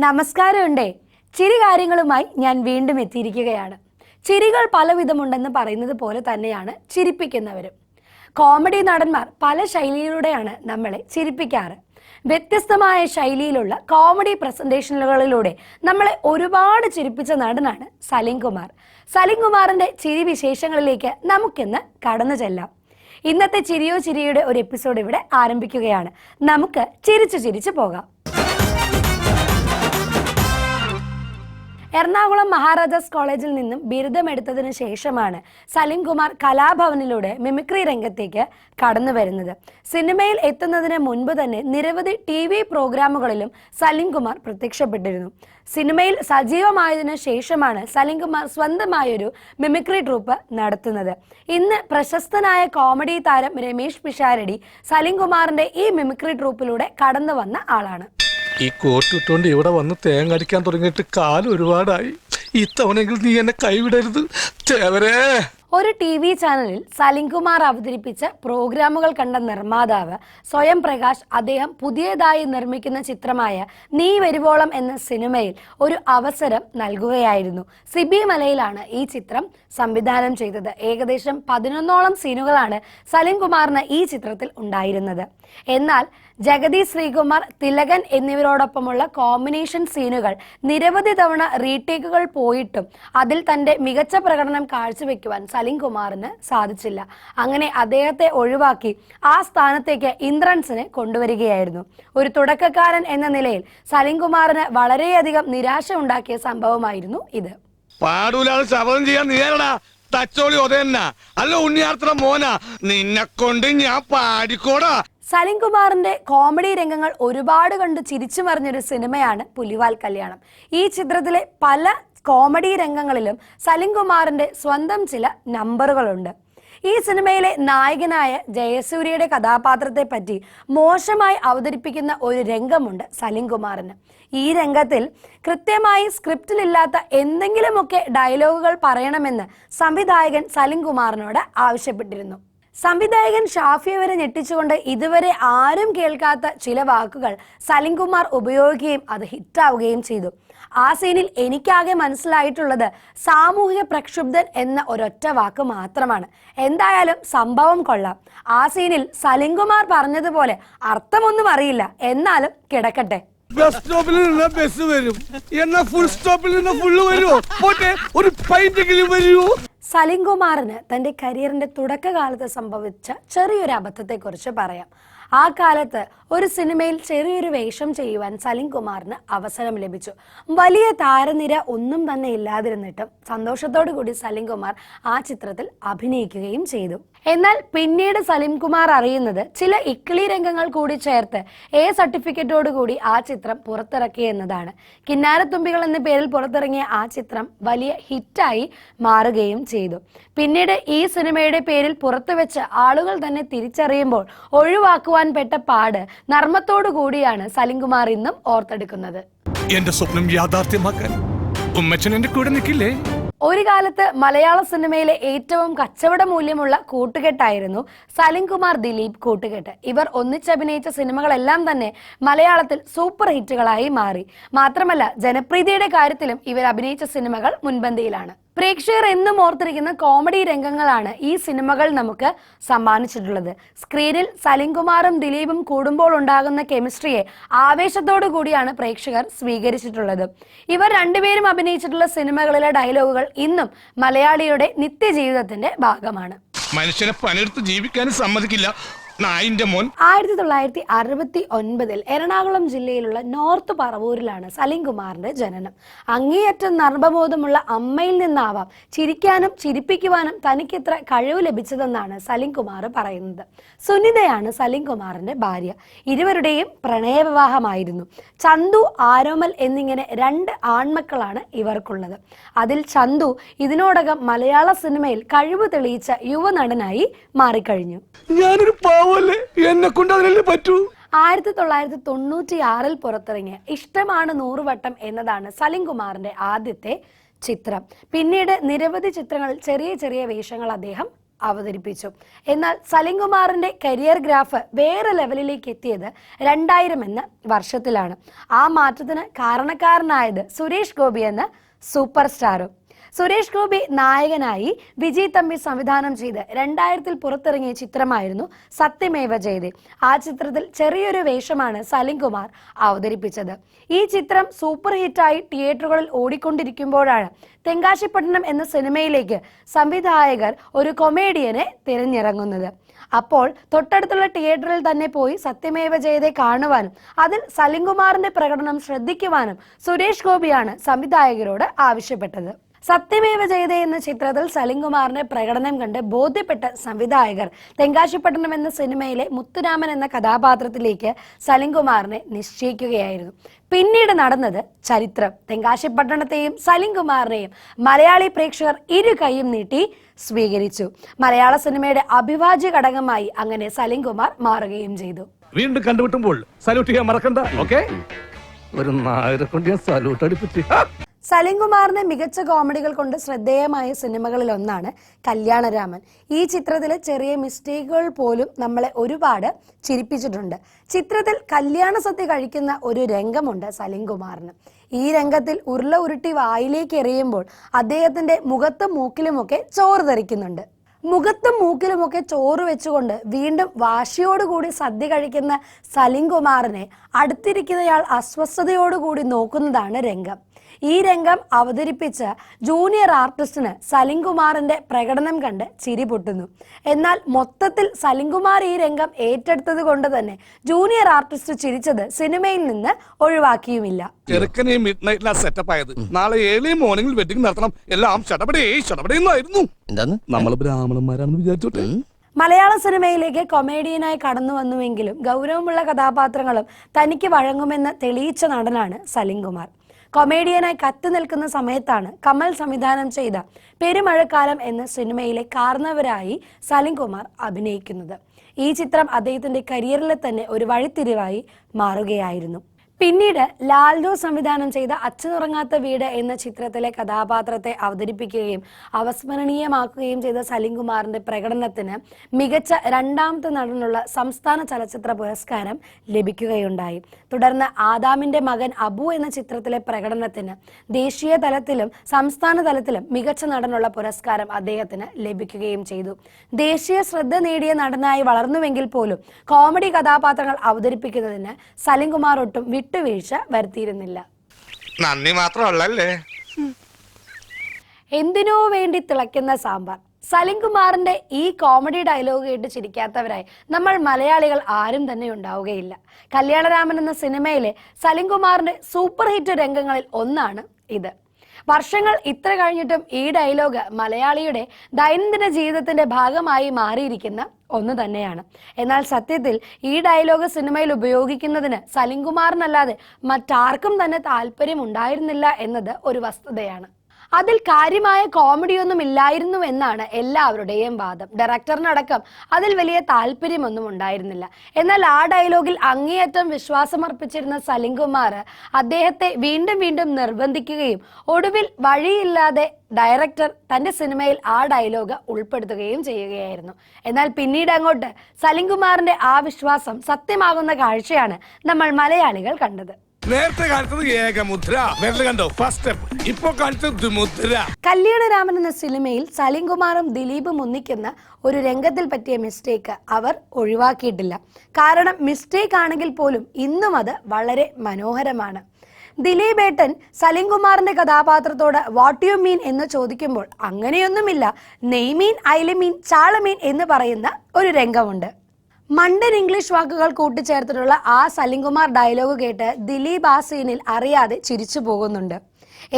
നമസ്കാരമുണ്ടേ. ചിരി കാര്യങ്ങളുമായി ഞാൻ വീണ്ടും എത്തിയിരിക്കുകയാണ്. ചിരികൾ പലവിധമുണ്ടെന്ന് പറയുന്നത് പോലെ തന്നെയാണ് ചിരിപ്പിക്കുന്നവരും. കോമഡി നടന്മാർ പല ശൈലിയിലൂടെയാണ് നമ്മളെ ചിരിപ്പിക്കാറ്. വ്യത്യസ്തമായ ശൈലിയിലുള്ള കോമഡി പ്രസന്റേഷനുകളിലൂടെ നമ്മളെ ഒരുപാട് ചിരിപ്പിച്ച നടനാണ് സലിം കുമാർ. സലിം കുമാറിന്റെ ചിരി വിശേഷങ്ങളിലേക്ക് നമുക്കിന്ന് കടന്നു ചെല്ലാം. ഇന്നത്തെ ചിരിയോ ചിരിയുടെ ഒരു എപ്പിസോഡ് ഇവിടെ ആരംഭിക്കുകയാണ്. നമുക്ക് ചിരിച്ചു പോകാം. എറണാകുളം മഹാരാജാസ് കോളേജിൽ നിന്നും ബിരുദമെടുത്തതിനു ശേഷമാണ് സലിം കുമാർ കലാഭവനിലൂടെ മിമിക്രി രംഗത്തേക്ക് കടന്നു വരുന്നത്. സിനിമയിൽ എത്തുന്നതിന് മുൻപ് തന്നെ നിരവധി TV പ്രോഗ്രാമുകളിലും സലിം കുമാർ പ്രത്യക്ഷപ്പെട്ടിരുന്നു. സിനിമയിൽ സജീവമായതിനു ശേഷമാണ് സലിം കുമാർ സ്വന്തമായൊരു മിമിക്രി ട്രൂപ്പ് നടത്തുന്നത്. ഇന്ന് പ്രശസ്തനായ കോമഡി താരം രമേഷ് പിഷാരടി സലിം കുമാറിന്റെ ഈ മിമിക്രി ട്രൂപ്പിലൂടെ കടന്നു വന്ന ആളാണ്. ഈ കോട്ടിട്ടുകൊണ്ട് ഇവിടെ വന്ന് തേങ്ങ അടിക്കാൻ തുടങ്ങിയിട്ട് കാലം ഒരുപാടായി. ഇത്തവണെങ്കിലും നീ എന്നെ കൈവിടരുത് ചേവരേ. ഒരു TV ചാനലിൽ സലിം കുമാർ അവതരിപ്പിച്ച പ്രോഗ്രാമുകൾ കണ്ട നിർമ്മാതാവ് സ്വയം പ്രകാശ് അദ്ദേഹം പുതിയതായി നിർമ്മിക്കുന്ന ചിത്രമായ നീ വരുവോളം എന്ന സിനിമയിൽ ഒരു അവസരം നൽകുകയായിരുന്നു. സിബി മലയിലാണ് ഈ ചിത്രം സംവിധാനം ചെയ്തത്. ഏകദേശം 11ഓളം സീനുകളാണ് സലിം കുമാറിന് ഈ ചിത്രത്തിൽ ഉണ്ടായിരുന്നത്. എന്നാൽ ജഗതി ശ്രീകുമാർ, തിലകൻ എന്നിവരോടൊപ്പമുള്ള കോമ്പിനേഷൻ സീനുകൾ നിരവധി തവണ റീടേക്കുകൾ പോയിട്ടും അതിൽ തന്റെ മികച്ച പ്രകടനം കാഴ്ചവെക്കുവാൻ സലിം കുമാറിന് സാധിച്ചില്ല. അങ്ങനെ അദ്ദേഹത്തെ ഒഴിവാക്കി ആ സ്ഥാനത്തേക്ക് ഇന്ദ്രൻസിനെ കൊണ്ടുവരികയായിരുന്നു. ഒരു തുടക്കക്കാരൻ എന്ന നിലയിൽ സലിം കുമാറിന് വളരെയധികം നിരാശ ഉണ്ടാക്കിയ സംഭവമായിരുന്നു ഇത്. സലിം കുമാറിന്റെ കോമഡി രംഗങ്ങൾ ഒരുപാട് കണ്ട് ചിരിച്ചു മറിഞ്ഞൊരു സിനിമയാണ് പുലിവാൽ കല്യാണം. ഈ ചിത്രത്തിലെ പല കോമഡി രംഗങ്ങളിലും സലിം കുമാറിന്റെ സ്വന്തം ചില നമ്പറുകളുണ്ട്. ഈ സിനിമയിലെ നായകനായ ജയസൂര്യയുടെ കഥാപാത്രത്തെ പറ്റി മോശമായി അവതരിപ്പിക്കുന്ന ഒരു രംഗമുണ്ട് സലിം കുമാറിന്. ഈ രംഗത്തിൽ കൃത്യമായി സ്ക്രിപ്റ്റിലില്ലാത്ത എന്തെങ്കിലുമൊക്കെ ഡയലോഗുകൾ പറയണമെന്ന് സംവിധായകൻ സലിം കുമാറിനോട് ആവശ്യപ്പെട്ടിരുന്നു. സംവിധായകൻ ഷാഫിയെ വരെ ഞെട്ടിച്ചുകൊണ്ട് ഇതുവരെ ആരും കേൾക്കാത്ത ചില വാക്കുകൾ സലിം കുമാർ ഉപയോഗിക്കുകയും അത് ഹിറ്റാവുകയും ചെയ്തു. ആ സീനിൽ എനിക്കാകെ മനസ്സിലായിട്ടുള്ളത് സാമൂഹിക പ്രക്ഷുബ്ധൻ എന്ന ഒരൊറ്റ വാക്ക് മാത്രമാണ്. എന്തായാലും സംഭവം കൊള്ളാം. ആ സീനിൽ സലിം കുമാർ പറഞ്ഞതുപോലെ അർത്ഥമൊന്നും അറിയില്ല, എന്നാലും കിടക്കട്ടെ. ബസ് സ്റ്റോപ്പിൽ നിന്ന് ബസ് വരും, എന്നാൽ ഫുൾ സ്റ്റോപ്പിൽ നിന്ന് ഫുള്ള് വരുമോ? ഒരു പൈന്റെങ്കിലും വരുമോ? സലിം കുമാറിന് തന്റെ കരിയറിന്റെ തുടക്കകാലത്ത് സംഭവിച്ച ചെറിയൊരു അബദ്ധത്തെക്കുറിച്ച് പറയാം. ആ കാലത്ത് ഒരു സിനിമയിൽ ചെറിയൊരു വേഷം ചെയ്യുവാൻ സലിം കുമാറിന് അവസരം ലഭിച്ചു. വലിയ താരനിര ഒന്നും തന്നെ ഇല്ലാതിരുന്നിട്ടും സന്തോഷത്തോടു കൂടി സലിം കുമാർ ആ ചിത്രത്തിൽ അഭിനയിക്കുകയും ചെയ്തു. എന്നാൽ പിന്നീട് സലിം കുമാർ അറിയുന്നത് ചില ഇക്കിളി രംഗങ്ങൾ കൂടി ചേർത്ത് സർട്ടിഫിക്കറ്റോടു കൂടി ആ ചിത്രം പുറത്തിറക്കി എന്നതാണ്. കിന്നാരത്തുമ്പികൾ എന്ന പേരിൽ പുറത്തിറങ്ങിയ ആ ചിത്രം വലിയ ഹിറ്റായി മാറുകയും ചെയ്തു. പിന്നീട് ഈ സിനിമയുടെ പേരിൽ പുറത്തുവെച്ച് ആളുകൾ തന്നെ തിരിച്ചറിയുമ്പോൾ ഒഴിവാക്കുവാൻ പെട്ട പാട് നർമ്മത്തോടു കൂടിയാണ് സലിം കുമാർ ഇന്നും ഓർത്തെടുക്കുന്നത്. എന്റെ സ്വപ്നം യാഥാർത്ഥ്യമാക്കാൻ ഉമ്മച്ചൻ എന്റെ കൂടെ നിൽക്കില്ലേ? ഒരു കാലത്ത് മലയാള സിനിമയിലെ ഏറ്റവും കച്ചവട മൂല്യമുള്ള കൂട്ടുകെട്ടായിരുന്നു സലിം കുമാർ ദിലീപ് കൂട്ടുകെട്ട്. ഇവർ ഒന്നിച്ചഭിനയിച്ച സിനിമകളെല്ലാം തന്നെ മലയാളത്തിൽ സൂപ്പർ ഹിറ്റുകളായി മാറി. മാത്രമല്ല ജനപ്രീതിയുടെ കാര്യത്തിലും ഇവർ അഭിനയിച്ച സിനിമകൾ മുൻപന്തിയിലാണ്. പ്രേക്ഷകർ എന്നും ഓർത്തിരിക്കുന്ന കോമഡി രംഗങ്ങളാണ് ഈ സിനിമകൾ നമുക്ക് സമ്മാനിച്ചിട്ടുള്ളത്. സ്ക്രീനിൽ സലിം കുമാറും ദിലീപും കൂടുമ്പോൾ ഉണ്ടാകുന്ന കെമിസ്ട്രിയെ ആവേശത്തോടു കൂടിയാണ് പ്രേക്ഷകർ സ്വീകരിച്ചിട്ടുള്ളത്. ഇവർ രണ്ടുപേരും അഭിനയിച്ചിട്ടുള്ള സിനിമകളിലെ ഡയലോഗുകൾ ഇന്നും മലയാളിയുടെ നിത്യജീവിതത്തിന്റെ ഭാഗമാണ്. മനുഷ്യനെ പണിയെടുത്ത് ജീവിക്കാനും സമ്മതിക്കില്ല. 1969 എറണാകുളം ജില്ലയിലുള്ള നോർത്ത് പറവൂരിലാണ് സലിം കുമാറിന്റെ ജനനം. അങ്ങേയറ്റം നർമ്മബോധമുള്ള അമ്മയിൽ നിന്നാവാം ചിരിക്കാനും ചിരിപ്പിക്കുവാനും തനിക്കിത്ര കഴിവ് ലഭിച്ചതെന്നാണ് സലിം കുമാർ പറയുന്നത്. സുനിതയാണ് സലിം കുമാറിന്റെ ഭാര്യ. ഇരുവരുടെയും പ്രണയവിവാഹമായിരുന്നു. ചന്തു, ആരോമൽ എന്നിങ്ങനെ 2 ആൺമക്കളാണ് ഇവർക്കുള്ളത്. അതിൽ ചന്തു ഇതിനോടകം മലയാള സിനിമയിൽ കഴിവ് തെളിയിച്ച യുവനടനായി മാറിക്കഴിഞ്ഞു. 1996 പുറത്തിറങ്ങിയ ഇഷ്ടമാണ് 100 വട്ടം എന്നതാണ് സലിം കുമാറിന്റെ ആദ്യത്തെ ചിത്രം. പിന്നീട് നിരവധി ചിത്രങ്ങളിൽ ചെറിയ ചെറിയ വേഷങ്ങൾ അദ്ദേഹം അവതരിപ്പിച്ചു. എന്നാൽ സലിം കുമാറിന്റെ കരിയർ ഗ്രാഫ് വേറെ ലെവലിലേക്ക് എത്തിയത് 2000 എന്ന വർഷത്തിലാണ്. ആ മാറ്റത്തിന് കാരണക്കാരനായത് സുരേഷ് ഗോപി എന്ന സൂപ്പർ സ്റ്റാറും. സുരേഷ് ഗോപി നായകനായി വിജയ് തമ്പി സംവിധാനം ചെയ്ത് 2000 പുറത്തിറങ്ങിയ ചിത്രമായിരുന്നു സത്യമേവ ജയതേ. ആ ചിത്രത്തിൽ ചെറിയൊരു വേഷമാണ് സലിം കുമാർ അവതരിപ്പിച്ചത്. ഈ ചിത്രം സൂപ്പർ ഹിറ്റായി തിയേറ്ററുകളിൽ ഓടിക്കൊണ്ടിരിക്കുമ്പോഴാണ് തെങ്കാശിപ്പട്ടണം എന്ന സിനിമയിലേക്ക് സംവിധായകർ ഒരു കൊമേഡിയനെ തിരഞ്ഞിറങ്ങുന്നത്. അപ്പോൾ തൊട്ടടുത്തുള്ള തിയേറ്ററിൽ തന്നെ പോയി സത്യമേവ ജയതേ കാണുവാനും അതിൽ സലിം കുമാറിന്റെ പ്രകടനം ശ്രദ്ധിക്കുവാനും സുരേഷ് ഗോപിയാണ് സംവിധായകരോട് ആവശ്യപ്പെട്ടത്. സത്യമേവ ജയതേ എന്ന ചിത്രത്തിൽ സലിം കുമാറിന്റെ പ്രകടനം കണ്ട് ബോധ്യപ്പെട്ട സംവിധായകർ തെങ്കാശിപ്പട്ടണം എന്ന സിനിമയിലെ മുത്തുരാമൻ എന്ന കഥാപാത്രത്തിലേക്ക് സലിം കുമാറിനെ നിശ്ചയിക്കുകയായിരുന്നു. പിന്നീട് നടന്നത് ചരിത്രം. തെങ്കാശിപ്പട്ടണത്തെയും സലിം കുമാറിനെയും മലയാളി പ്രേക്ഷകർ ഇരു കൈയും നീട്ടി സ്വീകരിച്ചു. മലയാള സിനിമയുടെ അവിഭാജ്യ ഘടകമായി അങ്ങനെ സലിം കുമാർ മാറുകയും ചെയ്തു. വീണ്ടും കണ്ടുമുട്ടുമ്പോൾ സല്യൂട്ട് ചെയ്യാൻ മറക്കണ്ട. ഓക്കേ, ഒരു നായരെ കൊണ്ട് ഞാൻ സല്യൂട്ട് അടിപ്പിച്ചു. സലിം കുമാറിന്റെ മികച്ച കോമഡികൾ കൊണ്ട് ശ്രദ്ധേയമായ സിനിമകളിൽ ഒന്നാണ് കല്യാണരാമൻ. ഈ ചിത്രത്തിലെ ചെറിയ മിസ്റ്റേക്കുകൾ പോലും നമ്മളെ ഒരുപാട് ചിരിപ്പിച്ചിട്ടുണ്ട്. ചിത്രത്തിൽ കല്യാണ സദ്യ കഴിക്കുന്ന ഒരു രംഗമുണ്ട് സലിം കുമാറിന്. ഈ രംഗത്തിൽ ഉരുള ഉരുട്ടി വായിലേക്ക് എറിയുമ്പോൾ അദ്ദേഹത്തിന്റെ മുഖത്തും മൂക്കിലുമൊക്കെ ചോറ് തെറിക്കുന്നുണ്ട്. മുഖത്തും മൂക്കിലുമൊക്കെ ചോറ് വെച്ചുകൊണ്ട് വീണ്ടും വാശിയോടുകൂടി സദ്യ കഴിക്കുന്ന സലിം കുമാറിനെ അടുത്തിരിക്കുന്നയാൾ അസ്വസ്ഥതയോടുകൂടി നോക്കുന്നതാണ് രംഗം. ഈ രംഗം അവതരിപ്പിച്ച ജൂനിയർ ആർട്ടിസ്റ്റിന് സലിം കുമാറിന്റെ പ്രകടനം കണ്ട് ചിരി പൊട്ടുന്നു. എന്നാൽ മൊത്തത്തിൽ സലിം കുമാർ ഈ രംഗം ഏറ്റെടുത്തത് കൊണ്ട് തന്നെ ജൂനിയർ ആർട്ടിസ്റ്റ് ചിരിച്ചത് സിനിമയിൽ നിന്ന് ഒഴിവാക്കിയുമില്ല. നാളെ ഏർലി മോർണിംഗിൽ വെഡിങ് നടത്തണം. എല്ലാം നമ്മൾ ബ്രാഹ്മണന്മാരാണെന്ന് വിചാരിച്ചോട്ടെ. മലയാള സിനിമയിലേക്ക് കൊമേഡിയനായി കടന്നു വന്നുവെങ്കിലും ഗൗരവമുള്ള കഥാപാത്രങ്ങളും തനിക്ക് വഴങ്ങുമെന്ന് തെളിയിച്ച നടനാണ് സലിം കുമാർ. കൊമേഡിയനായി കത്തി നിൽക്കുന്ന സമയത്താണ് കമൽ സംവിധാനം ചെയ്ത പെരുമഴക്കാലം എന്ന സിനിമയിലെ കാരണവരായി സലിം കുമാർ അഭിനയിക്കുന്നത്. ഈ ചിത്രം അദ്ദേഹത്തിന്റെ കരിയറിലെ തന്നെ ഒരു വഴിത്തിരിവായി മാറുകയായിരുന്നു. പിന്നീട് ലാൽഡോ സംവിധാനം ചെയ്ത അച്ഛനുറങ്ങാത്ത വീട് എന്ന ചിത്രത്തിലെ കഥാപാത്രത്തെ അവതരിപ്പിക്കുകയും അവസ്മരണീയമാക്കുകയും ചെയ്ത സലിം കുമാറിന്റെ പ്രകടനത്തിന് മികച്ച രണ്ടാമത്തെ നടനുള്ള സംസ്ഥാന ചലച്ചിത്ര പുരസ്കാരം ലഭിക്കുകയുണ്ടായി. തുടർന്ന് ആദാമിന്റെ മകൻ അബു എന്ന ചിത്രത്തിലെ പ്രകടനത്തിന് ദേശീയ തലത്തിലും സംസ്ഥാന തലത്തിലും മികച്ച നടനുള്ള പുരസ്കാരം അദ്ദേഹത്തിന് ലഭിക്കുകയും ചെയ്തു. ദേശീയ ശ്രദ്ധ നേടിയ നടനായി വളർന്നുവെങ്കിൽ പോലും കോമഡി കഥാപാത്രങ്ങൾ അവതരിപ്പിക്കുന്നതിന് സലിം കുമാർ ഒട്ടും വിട്ടുവീഴ്ച വരുത്തിയിരുന്നില്ല. നന്ദി മാത്രമല്ലേ. എന്തിനോ വേണ്ടി തിളയ്ക്കുന്ന സാമ്പാർ. സലിം കുമാറിന്റെ ഈ കോമഡി ഡയലോഗ് കേട്ട് ചിരിക്കാത്തവരായി നമ്മൾ മലയാളികൾ ആരും തന്നെ ഉണ്ടാവുകയില്ല. കല്യാണരാമൻ എന്ന സിനിമയിലെ സലിം കുമാറിന്റെ സൂപ്പർ ഹിറ്റ് രംഗങ്ങളിൽ ഒന്നാണ് ഇത്. വർഷങ്ങൾ ഇത്ര കഴിഞ്ഞിട്ടും ഈ ഡയലോഗ് മലയാളിയുടെ ദൈനംദിന ജീവിതത്തിന്റെ ഭാഗമായി മാറിയിരിക്കുന്ന ഒന്ന് തന്നെയാണ്. എന്നാൽ സത്യത്തിൽ ഈ ഡയലോഗ് സിനിമയിൽ ഉപയോഗിക്കുന്നതിന് സലിം കുമാറിനല്ലാതെ മറ്റാർക്കും തന്നെ താല്പര്യം ഉണ്ടായിരുന്നില്ല എന്നത് ഒരു വസ്തുതയാണ്. അതിൽ കാര്യമായ കോമഡിയൊന്നും ഇല്ലായിരുന്നു എന്നാണ് എല്ലാവരുടെയും വാദം. ഡയറക്ടറിനടക്കം അതിൽ വലിയ താല്പര്യമൊന്നും ഉണ്ടായിരുന്നില്ല. എന്നാൽ ആ ഡയലോഗിൽ അങ്ങേയറ്റം വിശ്വാസമർപ്പിച്ചിരുന്ന സലിം കുമാർ അദ്ദേഹത്തെ വീണ്ടും വീണ്ടും നിർബന്ധിക്കുകയും ഒടുവിൽ വഴിയില്ലാതെ ഡയറക്ടർ തന്റെ സിനിമയിൽ ആ ഡയലോഗ് ഉൾപ്പെടുത്തുകയും ചെയ്യുകയായിരുന്നു. എന്നാൽ പിന്നീട് അങ്ങോട്ട് സലിം കുമാറിന്റെ ആ വിശ്വാസം സത്യമാകുന്ന കാഴ്ചയാണ് നമ്മൾ മലയാളികൾ കണ്ടത്. നേരത്തെ കാണിച്ചത് ഏകമുദ്ര, കണ്ടോ ഫസ്റ്റ് സ്റ്റെപ്പ്, ഇപ്പോ കാണിച്ചത് ദ്വിമുദ്ര. കല്യാണരാമൻ എന്ന സിനിമയിൽ സലിം കുമാറും ദിലീപും ഒന്നിക്കുന്ന ഒരു രംഗത്തിൽ പറ്റിയ മിസ്റ്റേക്ക് അവർ ഒഴിവാക്കിയിട്ടില്ല. കാരണം മിസ്റ്റേക്ക് ആണെങ്കിൽ പോലും ഇന്നും അത് വളരെ മനോഹരമാണ്. ദിലീപ് ഏട്ടൻ സലിം കുമാറിന്റെ കഥാപാത്രത്തോട് വാട്ട് യു മീൻ എന്ന് ചോദിക്കുമ്പോൾ അങ്ങനെയൊന്നുമില്ല, നെയ്മീൻ, അയലമീൻ, ചാളമീൻ എന്ന് പറയുന്ന ഒരു രംഗമുണ്ട്. മണ്ടൻ ഇംഗ്ലീഷ് വാക്കുകൾ കൂട്ടിച്ചേർത്തിട്ടുള്ള ആ സലിം കുമാർ ഡയലോഗ് കേട്ട് ദിലീപ് ആ സീനിൽ അറിയാതെ ചിരിച്ചു പോകുന്നുണ്ട്.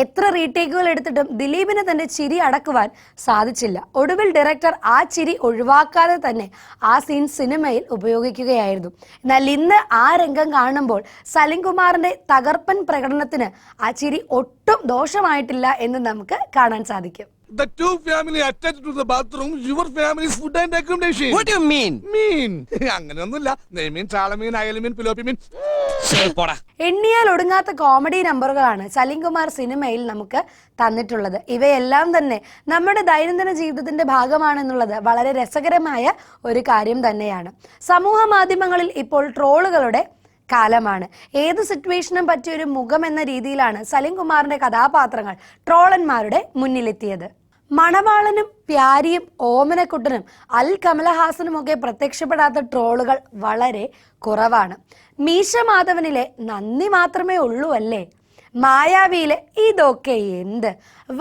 എത്ര റീടേക്കുകൾ എടുത്തിട്ടും ദിലീപിന് തന്റെ ചിരി അടക്കുവാൻ സാധിച്ചില്ല. ഒടുവിൽ ഡയറക്ടർ ആ ചിരി ഒഴിവാക്കാതെ തന്നെ ആ സീൻ സിനിമയിൽ ഉപയോഗിക്കുകയായിരുന്നു. എന്നാൽ ഇന്ന് ആ രംഗം കാണുമ്പോൾ സലിം കുമാറിന്റെ തകർപ്പൻ പ്രകടനത്തിന് ആ ചിരി ഒട്ടും ദോഷമായിട്ടില്ല എന്ന് നമുക്ക് കാണാൻ സാധിക്കും. The two family attached to the bathroom, your family's food and accommodation. What do you mean? അങ്ങനെയൊന്നുമില്ല. നെയ്മീൻ, ചാളമീൻ, അയലമീൻ, പിലോപ്പിമീൻ. എണ്ണിയാൽ ഒടുങ്ങാത്ത കോമഡി നമ്പറുകളാണ് സലിംകുമാർ സിനിമയിൽ നമുക്ക് തന്നിട്ടുള്ളത്. ഇവയെല്ലാം തന്നെ നമ്മുടെ ദൈനംദിന ജീവിതത്തിന്റെ ഭാഗമാണെന്നുള്ളത് വളരെ രസകരമായ ഒരു കാര്യം തന്നെയാണ്. സമൂഹ മാധ്യമങ്ങളിൽ ഇപ്പോൾ ട്രോളുകളുടെ കാലമാണ്. ഏത് സിറ്റുവേഷനും പറ്റിയൊരു മുഖം എന്ന രീതിയിലാണ് സലിംകുമാറിന്റെ കഥാപാത്രങ്ങൾ ട്രോളന്മാരുടെ മുന്നിലെത്തിയത്. മണവാളനും പ്യാരിയും ഓമനക്കുട്ടനും അൽ കമലഹാസനും ഒക്കെ പ്രത്യക്ഷപ്പെടാത്ത ട്രോളുകൾ വളരെ കുറവാണ്. മീശ മാധവനിലെ നന്ദി മാത്രമേ ഉള്ളൂ അല്ലേ, മായാവിയിലെ ഇതൊക്കെ എന്ത്,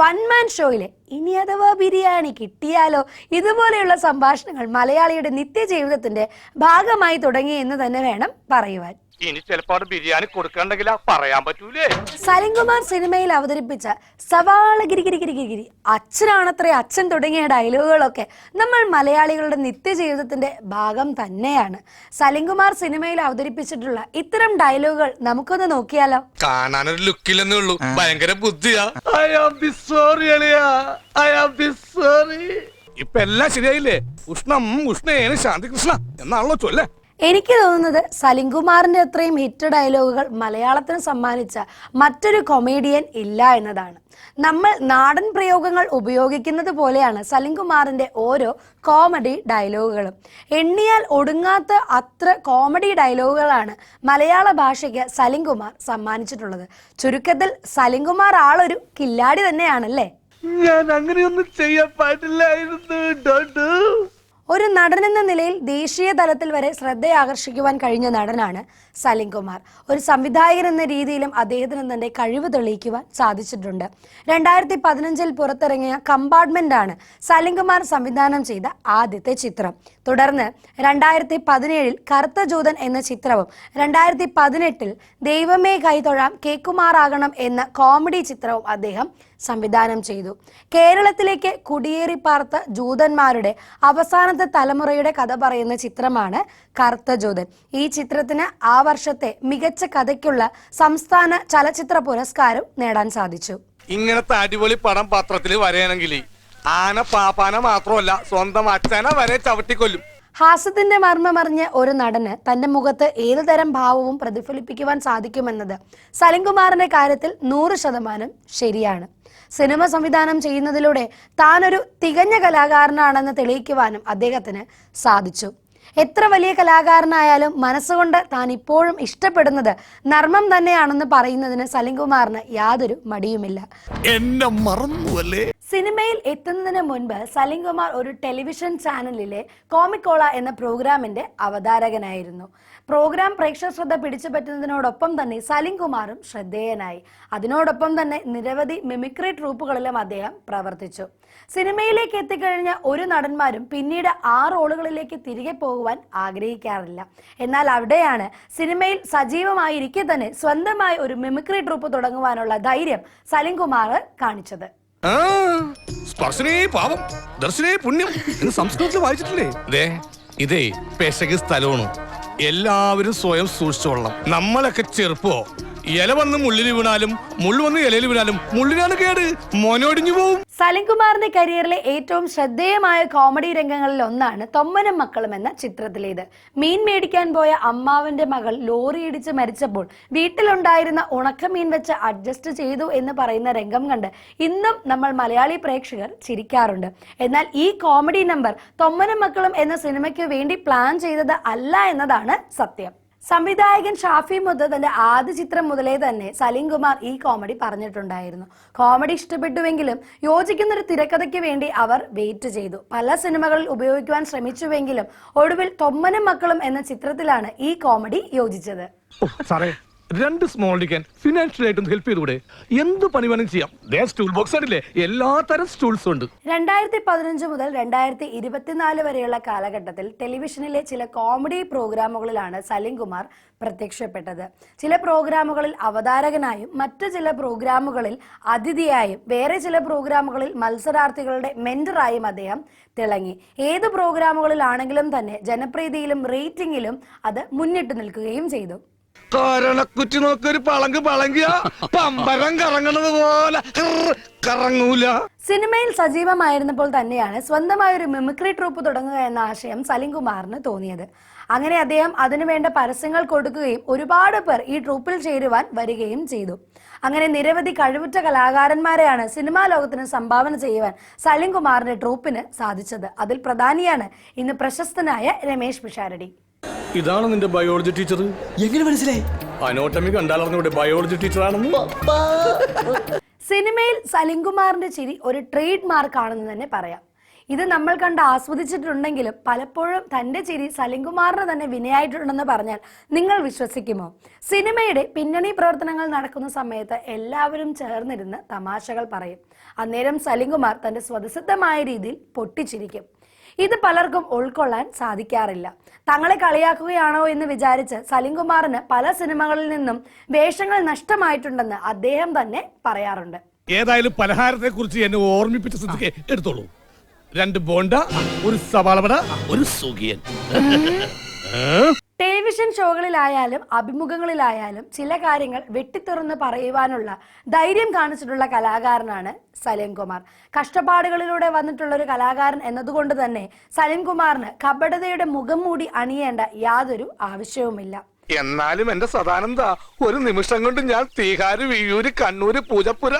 വൺമാൻ ഷോയിലെ ഇനി അഥവാ ബിരിയാണി കിട്ടിയാലോ, ഇതുപോലെയുള്ള സംഭാഷണങ്ങൾ മലയാളിയുടെ നിത്യജീവിതത്തിന്റെ ഭാഗമായി തുടങ്ങി എന്ന് തന്നെ വേണം പറയുവാൻ. ഇനി ചിലപ്പോൾ ബിരിയാണി കൊടുക്കണ്ടെങ്കിലാ പറയാൻ പറ്റൂലേ. സലിംകുമാർ സിനിമയിൽ അവതരിപ്പിച്ച സവാള ഗിരിഗിരി അച്ഛനാണത്രേ അച്ഛൻ തുടങ്ങിയ ഡയലോഗുകളൊക്കെ നമ്മൾ മലയാളികളുടെ നിത്യജീവിതത്തിന്റെ ഭാഗം തന്നെയാണ്. സലിംകുമാർ സിനിമയിൽ അവതരിപ്പിച്ചിട്ടുള്ള ഇത്തരം ഡയലോഗുകൾ നമുക്കൊന്ന് നോക്കിയാലോ. കാണാനൊരു ലുക്കില്ലെന്നേ ഉള്ളൂ, ഭയങ്കര ബുദ്ധിയാ. I am the sorry അളിയാ, I am the sorry. ഇപ്പൊ എല്ലാം ശരിയായില്ലേ? ഉഷ്ണം ഉഷ്ണേന ശാന്തി കൃഷ്ണ എന്നാണല്ലോ ചൊല്ലേ. എനിക്ക് തോന്നുന്നത് സലിംകുമാറിന്റെ അത്രയും ഹിറ്റ് ഡയലോഗുകൾ മലയാളത്തിന് സമ്മാനിച്ച മറ്റൊരു കൊമേഡിയൻ ഇല്ല എന്നതാണ്. നമ്മൾ നാടൻ പ്രയോഗങ്ങൾ ഉപയോഗിക്കുന്നത് പോലെയാണ് സലിംകുമാറിന്റെ ഓരോ കോമഡി ഡയലോഗുകളും. എണ്ണിയാൽ ഒടുങ്ങാത്ത അത്ര കോമഡി ഡയലോഗുകളാണ് മലയാള ഭാഷയ്ക്ക് സലിംകുമാർ സമ്മാനിച്ചിട്ടുള്ളത്. ചുരുക്കത്തിൽ സലിംകുമാർ ആളൊരു കില്ലാടി തന്നെയാണല്ലേ. ഞാൻ അങ്ങനെയൊന്നും ചെയ്യാൻ പാടില്ലായിരുന്നു. ഒരു നടനെന്ന നിലയിൽ ദേശീയ തലത്തിൽ വരെ ശ്രദ്ധയാകർഷിക്കുവാൻ കഴിഞ്ഞ നടനാണ് സലിംകുമാർ. ഒരു സംവിധായകൻ എന്ന രീതിയിലും അദ്ദേഹത്തിന് തന്റെ കഴിവ് തെളിയിക്കുവാൻ സാധിച്ചിട്ടുണ്ട്. 2015 പുറത്തിറങ്ങിയ കമ്പാർട്ട്മെന്റ് ആണ് സലിംകുമാർ സംവിധാനം ചെയ്ത ആദ്യത്തെ ചിത്രം. തുടർന്ന് 2017 കറുത്ത ജൂതൻ എന്ന ചിത്രവും 2018 ദൈവമേ കൈതൊഴാം കേക്കുമാറാകണം എന്ന കോമഡി ചിത്രവും അദ്ദേഹം സംവിധാനം ചെയ്തു. കേരളത്തിലേക്ക് കുടിയേറി പാർത്ത ജൂതന്മാരുടെ അവസാനത്തെ തലമുറയുടെ കഥ പറയുന്ന ചിത്രമാണ് കറുത്ത ജൂതൻ. ഈ ചിത്രത്തിന് ആ വർഷത്തെ മികച്ച കഥയ്ക്കുള്ള സംസ്ഥാന ചലച്ചിത്ര പുരസ്കാരം നേടാൻ സാധിച്ചു. ഇങ്ങനത്തെ അടിപൊളി പടം പത്രത്തിൽ വരെയാണെങ്കിൽ ആന പാപ്പാന മാത്രമല്ല സ്വന്തം അച്ഛനെ വരെ ചവിട്ടിക്കൊല്ലും. ഹാസ്യത്തിന്റെ മർമ്മമറിഞ്ഞ ഒരു നടന് തന്റെ മുഖത്ത് ഏതുതരം ഭാവവും പ്രതിഫലിപ്പിക്കുവാൻ സാധിക്കുമെന്നത് സലിംകുമാറിന്റെ കാര്യത്തിൽ 100% ശരിയാണ്. സിനിമ സംവിധാനം ചെയ്യുന്നതിലൂടെ താനൊരു തികഞ്ഞ കലാകാരനാണെന്ന് തെളിയിക്കുവാനും അദ്ദേഹത്തിന് സാധിച്ചു. എത്ര വലിയ കലാകാരനായാലും മനസ്സുകൊണ്ട് താൻ ഇപ്പോഴും ഇഷ്ടപ്പെടുന്നത് നർമ്മം തന്നെയാണെന്ന് പറയുന്നതിന് സലിംകുമാറിന് യാതൊരു മടിയുമില്ല. എന്നെ മറന്നുവല്ലേ. സിനിമയിൽ എത്തുന്നതിന് മുൻപ് സലിംകുമാർ ഒരു ടെലിവിഷൻ ചാനലിലെ കോമിക്കോള എന്ന പ്രോഗ്രാമിന്റെ അവതാരകനായിരുന്നു. പ്രോഗ്രാം പ്രേക്ഷക ശ്രദ്ധ പിടിച്ചുപറ്റുന്നതിനോടൊപ്പം തന്നെ സലിംകുമാറും ശ്രദ്ധേയനായി. അതിനോടൊപ്പം തന്നെ നിരവധി മിമിക്രി ട്രൂപ്പുകളിലും അദ്ദേഹം പ്രവർത്തിച്ചു. സിനിമയിലേക്ക് എത്തിക്കഴിഞ്ഞ ഒരു നടന്മാരും പിന്നീട് ആ റോളുകളിലേക്ക് തിരികെ പോകുവാൻ ആഗ്രഹിക്കാറില്ല. എന്നാൽ അവിടെയാണ് സിനിമയിൽ സജീവമായിരിക്കെ തന്നെ സ്വന്തമായി ഒരു മിമിക്രി ട്രൂപ്പ് തുടങ്ങുവാനുള്ള ധൈര്യം സലിംകുമാർ കാണിച്ചത്. സ്പർശനേ പാപം ദർശനേ പുണ്യം എന്ന് സംസ്കൃതത്തിൽ വായിച്ചിട്ടില്ലേ? ഇതേ പെശക് സ്ഥലമാണ്, എല്ലാവരും സ്വയം സൂക്ഷിച്ചോളണം. നമ്മളൊക്കെ ചെറുപ്പോ ഇല വന്ന് മുള്ളിൽ വീണാലും മുള്ളു വന്ന് ഇലയിൽ വീണാലും മുള്ളിനാണ് കേട്, മോനൊടിഞ്ഞു പോവും. സലിംകുമാറിന്റെ കരിയറിലെ ഏറ്റവും ശ്രദ്ധേയമായ കോമഡി രംഗങ്ങളിൽ ഒന്നാണ് തൊമ്മനും മക്കളും എന്ന ചിത്രത്തിലേത്. മീൻ മേടിക്കാൻ പോയ അമ്മാവന്റെ മകൾ ലോറി ഇടിച്ച് മരിച്ചപ്പോൾ വീട്ടിലുണ്ടായിരുന്ന ഉണക്കമീൻ വെച്ച് അഡ്ജസ്റ്റ് ചെയ്തു എന്ന് പറയുന്ന രംഗം കണ്ട് ഇന്നും നമ്മൾ മലയാളി പ്രേക്ഷകർ ചിരിക്കാറുണ്ട്. എന്നാൽ ഈ കോമഡി നമ്പർ തൊമ്മനും മക്കളും എന്ന സിനിമയ്ക്ക് വേണ്ടി പ്ലാൻ ചെയ്തത് അല്ല എന്നതാണ് സത്യം. സംവിധായകൻ ഷാഫി മുദ്ദ തന്റെ ആദ്യ ചിത്രം മുതലേ തന്നെ സലിംകുമാർ ഈ കോമഡി പറഞ്ഞിട്ടുണ്ടായിരുന്നു. കോമഡി ഇഷ്ടപ്പെട്ടുവെങ്കിലും യോജിക്കുന്ന ഒരു തിരക്കഥയ്ക്ക് വേണ്ടി അവർ വെയിറ്റ് ചെയ്തു. പല സിനിമകളിൽ ഉപയോഗിക്കുവാൻ ശ്രമിച്ചുവെങ്കിലും ഒടുവിൽ തൊമ്മനും മക്കളും എന്ന ചിത്രത്തിലാണ് ഈ കോമഡി യോജിച്ചത്. രണ്ട് സ്മോൾ ഡിക്കാൻ ഫിനാൻഷ്യൽ ആയിട്ടും ഹെൽപ്പ് ചെയ്തൂടെ? എന്ത് പണി വേണം ചെയ്യാം. സ്റ്റൂൾ ബോക്സ് ആണില്ലേ, എല്ലാ തരം സ്റ്റൂൾസും ഉണ്ട്. 2015 മുതൽ 2024 വരെയുള്ള കാലഘട്ടത്തിൽ ടെലിവിഷനിലെ ചില കോമഡി പ്രോഗ്രാമുകളിലാണ് സലിംകുമാർ പ്രത്യക്ഷപ്പെട്ടത്. ചില പ്രോഗ്രാമുകളിൽ അവതാരകനായും മറ്റു ചില പ്രോഗ്രാമുകളിൽ അതിഥിയായും വേറെ ചില പ്രോഗ്രാമുകളിൽ മത്സരാർത്ഥികളുടെ മെന്ററായും അദ്ദേഹം തിളങ്ങി. ഏത് പ്രോഗ്രാമുകളിലാണെങ്കിലും തന്നെ ജനപ്രീതിയിലും റേറ്റിംഗിലും അത് മുന്നിട്ട് നിൽക്കുകയും ചെയ്തു. കാരണക്കുറ്റി നോക്കൊരു പളങ്കിയ പമ്പരം കറങ്ങണത് പോലെ കറങ്ങൂല. സിനിമയിൽ സജീവമായിരുന്നപ്പോൾ തന്നെയാണ് സ്വന്തമായ ഒരു മിമിക്രി ട്രൂപ്പ് തുടങ്ങുക എന്ന ആശയം സലിം കുമാറിന് തോന്നിയത്. അങ്ങനെ അദ്ദേഹം അതിനുവേണ്ട പരസ്യങ്ങൾ കൊടുക്കുകയും ഒരുപാട് പേർ ഈ ട്രൂപ്പിൽ ചേരുവാൻ വരികയും ചെയ്തു. അങ്ങനെ നിരവധി കഴിവുറ്റ കലാകാരന്മാരെയാണ് സിനിമാ ലോകത്തിന് സംഭാവന ചെയ്യുവാൻ സലിം കുമാറിന്റെ ട്രൂപ്പിന് സാധിച്ചത്. അതിൽ പ്രധാനിയാണ് ഇന്ന് പ്രശസ്തനായ രമേശ് പിഷാരടി. ഇതാണ് നിന്റെ ബയോളജി ടീച്ചർ? എങ്ങനെ മനസ്സിലായി? അനോട്ടമി കണ്ടാലറിഞ്ഞൂടെ ബയോളജി ടീച്ചറാണെന്ന്? സിനിമയിൽ സലിം കുമാറിന്റെ ചിരി ഒരു ട്രേഡ് മാർക്ക് ആണെന്ന് തന്നെ പറയാം. ഇത് നമ്മൾ കണ്ട് ആസ്വദിച്ചിട്ടുണ്ടെങ്കിലും പലപ്പോഴും തന്റെ ചിരി സലിം കുമാറിന് തന്നെ വിനയായിട്ടുണ്ടെന്ന് പറഞ്ഞാൽ നിങ്ങൾ വിശ്വസിക്കുമോ? സിനിമയുടെ പിന്നണി പ്രവർത്തനങ്ങൾ നടക്കുന്ന സമയത്ത് എല്ലാവരും ചേർന്നിരുന്ന് തമാശകൾ പറയും. അന്നേരം സലിം കുമാർ തന്റെ സ്വതസിദ്ധമായ രീതിയിൽ പൊട്ടിച്ചിരിക്കും. ഇത് പലർക്കും ഉൾക്കൊള്ളാൻ സാധിക്കാറില്ല. തങ്ങളെ കളിയാക്കുകയാണോ എന്ന് വിചാരിച്ച് സലിം കുമാറിന് പല സിനിമകളിൽ നിന്നും വേഷങ്ങൾ നഷ്ടമായിട്ടുണ്ടെന്ന് അദ്ദേഹം തന്നെ പറയാറുണ്ട്. ഏതായാലും പലഹാരത്തെ കുറിച്ച് എന്നെ ഓർമ്മിപ്പിച്ച സ്ഥിതിക്ക് എടുത്തോളൂ. 2 ബോണ്ട, ഒരു സവാളവട, ഒരു സുഖിയൻ. ടെലിവിഷൻ ഷോകളിലായാലും അഭിമുഖങ്ങളിലായാലും ചില കാര്യങ്ങൾ വെട്ടിത്തുറന്ന് പറയുവാനുള്ള ധൈര്യം കാണിച്ചിട്ടുള്ള കലാകാരനാണ് സലിം കുമാർ. കഷ്ടപ്പാടുകളിലൂടെ വന്നിട്ടുള്ള ഒരു കലാകാരൻ എന്നതുകൊണ്ട് തന്നെ സലിം കുമാറിന് കപടതയുടെ മുഖം മൂടി അണിയേണ്ട യാതൊരു ആവശ്യവുമില്ല. എന്നാലും എന്റെ സദാനന്ദ, ഒരു നിമിഷം കൊണ്ട് ഞാൻ തീഹാര്, വിയ്യൂര്, കണ്ണൂര്, പൂജപ്പുര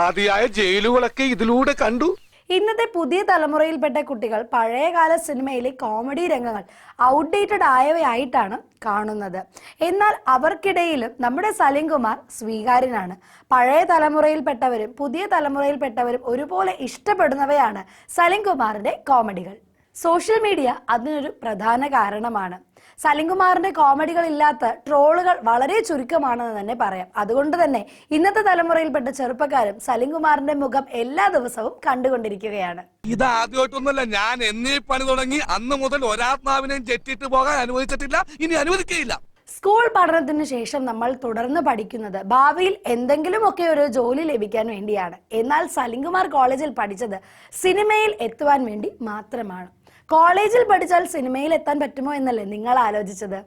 ആദിയായ ജയിലുകളൊക്കെ ഇതിലൂടെ കണ്ടു. ഇന്നത്തെ പുതിയ തലമുറയിൽപ്പെട്ട കുട്ടികൾ പഴയകാല സിനിമയിലെ കോമഡി രംഗങ്ങൾ ഔട്ട്ഡേറ്റഡ് ആയവയായിട്ടാണ് കാണുന്നത്. എന്നാൽ അവർക്കിടയിലും നമ്മുടെ സലിം കുമാർ സ്വീകാര്യനാണ്. പഴയ തലമുറയിൽപ്പെട്ടവരും പുതിയ തലമുറയിൽപ്പെട്ടവരും ഒരുപോലെ ഇഷ്ടപ്പെടുന്നവയാണ് സലിം കുമാറിന്റെ കോമഡികൾ. സോഷ്യൽ മീഡിയ അതിനൊരു പ്രധാന കാരണമാണ്. സലിം കുമാറിന്റെ കോമഡികൾ ഇല്ലാത്ത ട്രോളുകൾ വളരെ ചുരുക്കമാണെന്ന് തന്നെ പറയാം. അതുകൊണ്ട് തന്നെ ഇന്നത്തെ തലമുറയിൽപ്പെട്ട ചെറുപ്പക്കാരും സലിം കുമാറിന്റെ മുഖം എല്ലാ ദിവസവും കണ്ടുകൊണ്ടിരിക്കുകയാണ്. ഇത് ആദ്യമായിട്ടൊന്നുമല്ല. ഞാൻ എന്നീ പണി തുടങ്ങി അന്ന് മുതൽ ഒരാത്മാവിനെയും ചെറ്റിട്ട് പോകാൻ അനുവദിച്ചിട്ടില്ല, ഇനി അനുവദിക്കുകയില്ല. സ്കൂൾ പഠനത്തിന് ശേഷം നമ്മൾ തുടർന്ന് പഠിക്കുന്നത് ഭാവിയിൽ എന്തെങ്കിലുമൊക്കെ ഒരു ജോലി ലഭിക്കാൻ വേണ്ടിയാണ്. എന്നാൽ സലിം കുമാർ കോളേജിൽ പഠിച്ചത് സിനിമയിൽ എത്തുവാൻ വേണ്ടി മാത്രമാണ്. കോളേജിൽ പഠിച്ചാൽ സിനിമയിൽ എത്താൻ പറ്റുമോ എന്നല്ലേ നിങ്ങൾ ആലോചിച്ചത്?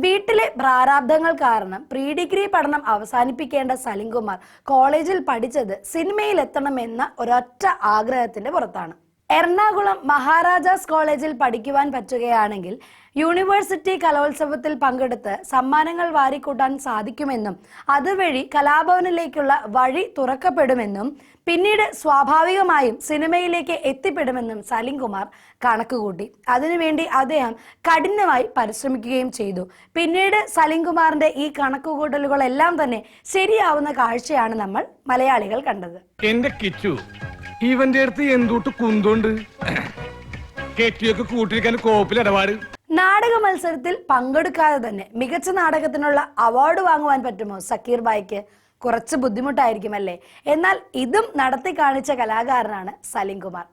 വീട്ടിലെ പ്രാരാബ്ദങ്ങൾ കാരണം പ്രീ ഡിഗ്രി പഠനം അവസാനിപ്പിക്കേണ്ട സലിം കുമാർ കോളേജിൽ പഠിച്ചത് സിനിമയിൽ എത്തണമെന്ന ഒരൊറ്റ ആഗ്രഹത്തിന്റെ പുറത്താണ്. എറണാകുളം മഹാരാജാസ് കോളേജിൽ പഠിക്കുവാൻ പറ്റുകയാണെങ്കിൽ യൂണിവേഴ്സിറ്റി കലോത്സവത്തിൽ പങ്കെടുത്ത് സമ്മാനങ്ങൾ വാരിക്കൂട്ടാൻ സാധിക്കുമെന്നും അതുവഴി കലാഭവനിലേക്കുള്ള വഴി തുറക്കപ്പെടുമെന്നും പിന്നീട് സ്വാഭാവികമായും സിനിമയിലേക്ക് എത്തിപ്പെടുമെന്നും സലിം കുമാർ കണക്കുകൂട്ടി. അതിനുവേണ്ടി അദ്ദേഹം കഠിനമായി പരിശ്രമിക്കുകയും ചെയ്തു. പിന്നീട് സലിം കുമാറിന്റെ ഈ കണക്കുകൂട്ടലുകളെല്ലാം തന്നെ ശരിയാവുന്ന കാഴ്ചയാണ് നമ്മൾ മലയാളികൾ കണ്ടത്. എന്റെ കിച്ചു, ഇവന്റെ അടുത്ത് എന്തുട്ട് കുന്തുണ്ട്, കെട്ടിയൊക്കെ കൂട്ടിരിക്കാൻ കോപ്പിൽ ഇടപാട്. നാടക മത്സരത്തിൽ പങ്കെടുക്കാതെ തന്നെ മികച്ച നാടകത്തിനുള്ള അവാർഡ് വാങ്ങുവാൻ പറ്റുമോ സക്കീർ ഭായിക്ക്? കുറച്ച് ബുദ്ധിമുട്ടായിരിക്കുമല്ലേ? എന്നാൽ ഇതും നടത്തി കാണിച്ച കലാകാരനാണ് സലിം കുമാർ.